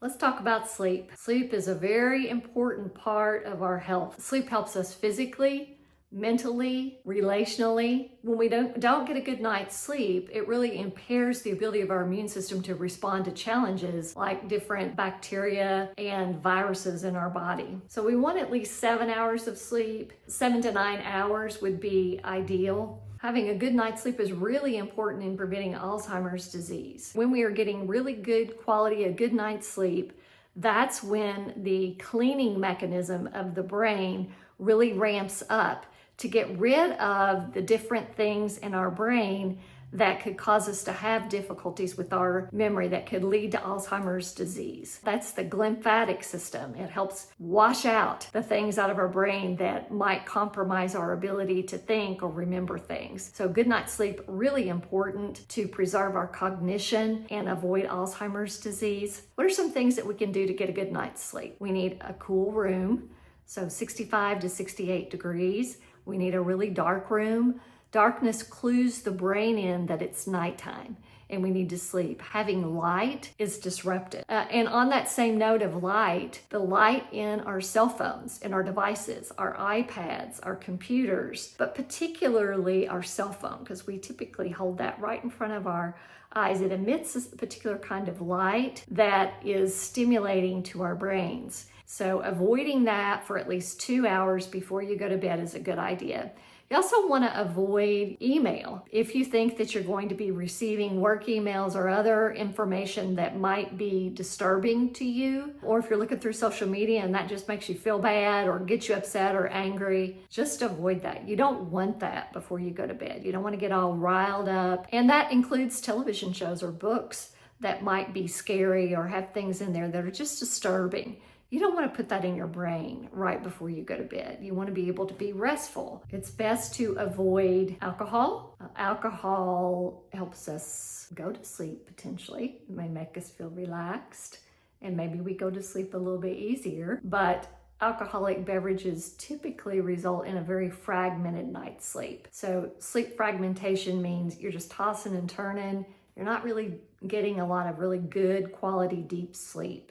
Let's talk about sleep. Sleep is a very important part of our health. Sleep helps us physically, mentally, relationally. When we don't get a good night's sleep, it really impairs the ability of our immune system to respond to challenges like different bacteria and viruses in our body. So we want at least 7 hours of sleep. 7 to 9 hours would be ideal. Having a good night's sleep is really important in preventing Alzheimer's disease. When we are getting really good quality, a good night's sleep, that's when the cleaning mechanism of the brain really ramps up to get rid of the different things in our brain that could cause us to have difficulties with our memory that could lead to Alzheimer's disease. That's the glymphatic system. It helps wash out the things out of our brain that might compromise our ability to think or remember things. So good night's sleep, really important to preserve our cognition and avoid Alzheimer's disease. What are some things that we can do to get a good night's sleep? We need a cool room, so 65 to 68 degrees. We need a really dark room. Darkness clues the brain in that it's nighttime and we need to sleep. Having light is disruptive. And on that same note of light, the light in our cell phones, in our devices, our iPads, our computers, but particularly our cell phone, because we typically hold that right in front of our eyes. It emits a particular kind of light that is stimulating to our brains. So avoiding that for at least 2 hours before you go to bed is a good idea. You also want to avoid email. If you think that you're going to be receiving work emails or other information that might be disturbing to you, or if you're looking through social media and that just makes you feel bad or gets you upset or angry, just avoid that. You don't want that before you go to bed. You don't want to get all riled up. And that includes television shows or books that might be scary or have things in there that are just disturbing. You don't want to put that in your brain right before you go to bed. You want to be able to be restful. It's best to avoid alcohol. Alcohol helps us go to sleep potentially. It may make us feel relaxed and maybe we go to sleep a little bit easier, but alcoholic beverages typically result in a very fragmented night's sleep. So sleep fragmentation means you're just tossing and turning. You're not really getting a lot of really good quality deep sleep.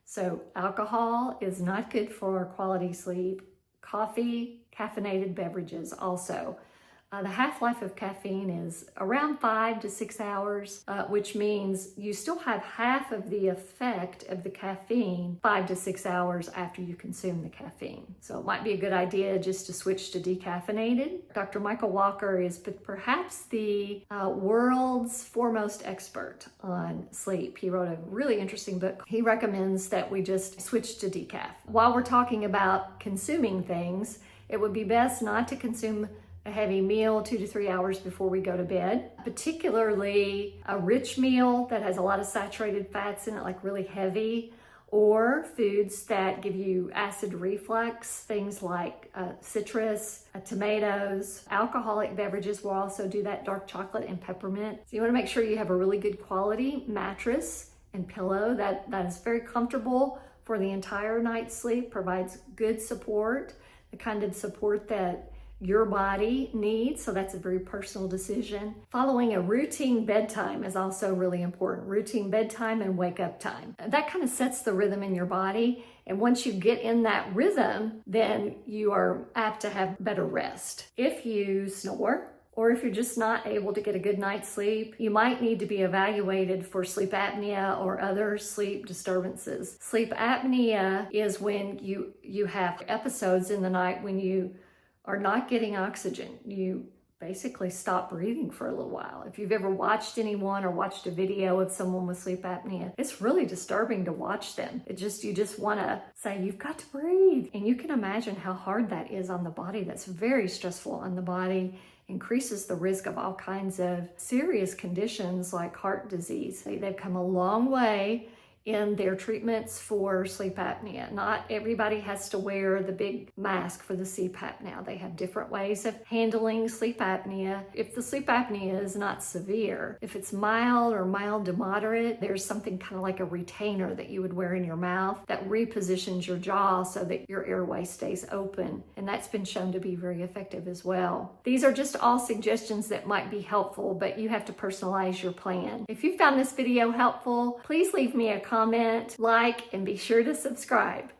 So alcohol is not good for quality sleep. Coffee, caffeinated beverages also. The half-life of caffeine is around 5 to 6 hours, which means you still have half of the effect of the caffeine 5 to 6 hours after you consume the caffeine. So it might be a good idea just to switch to decaffeinated. Dr. Michael Walker is perhaps the world's foremost expert on sleep. He wrote a really interesting book. He recommends that we just switch to decaf. While we're talking about consuming things, it would be best not to consume a heavy meal 2 to 3 hours before we go to bed, particularly a rich meal that has a lot of saturated fats in it, like really heavy, or foods that give you acid reflux, things like citrus, tomatoes. Alcoholic beverages will also do that, dark chocolate and peppermint. So you want to make sure you have a really good quality mattress and pillow that is very comfortable for the entire night's sleep, provides good support, the kind of support that your body needs, so that's a very personal decision. Following a routine bedtime is also really important. Routine bedtime and wake up time. That kind of sets the rhythm in your body, and once you get in that rhythm, then you are apt to have better rest. If you snore, or if you're just not able to get a good night's sleep, you might need to be evaluated for sleep apnea or other sleep disturbances. Sleep apnea is when you have episodes in the night when you are not getting oxygen. You basically stop breathing for a little while. If you've ever watched anyone or watched a video of someone with sleep apnea, it's really disturbing to watch them. You just want to say, you've got to breathe. And you can imagine how hard that is on the body. That's very stressful on the body, increases the risk of all kinds of serious conditions like heart disease. They've come a long way in their treatments for sleep apnea. Not everybody has to wear the big mask for the CPAP now. They have different ways of handling sleep apnea. If the sleep apnea is not severe, if it's mild or mild to moderate, there's something kind of like a retainer that you would wear in your mouth that repositions your jaw so that your airway stays open. And that's been shown to be very effective as well. These are just all suggestions that might be helpful, but you have to personalize your plan. If you found this video helpful, please leave me a comment comment, like, and be sure to subscribe.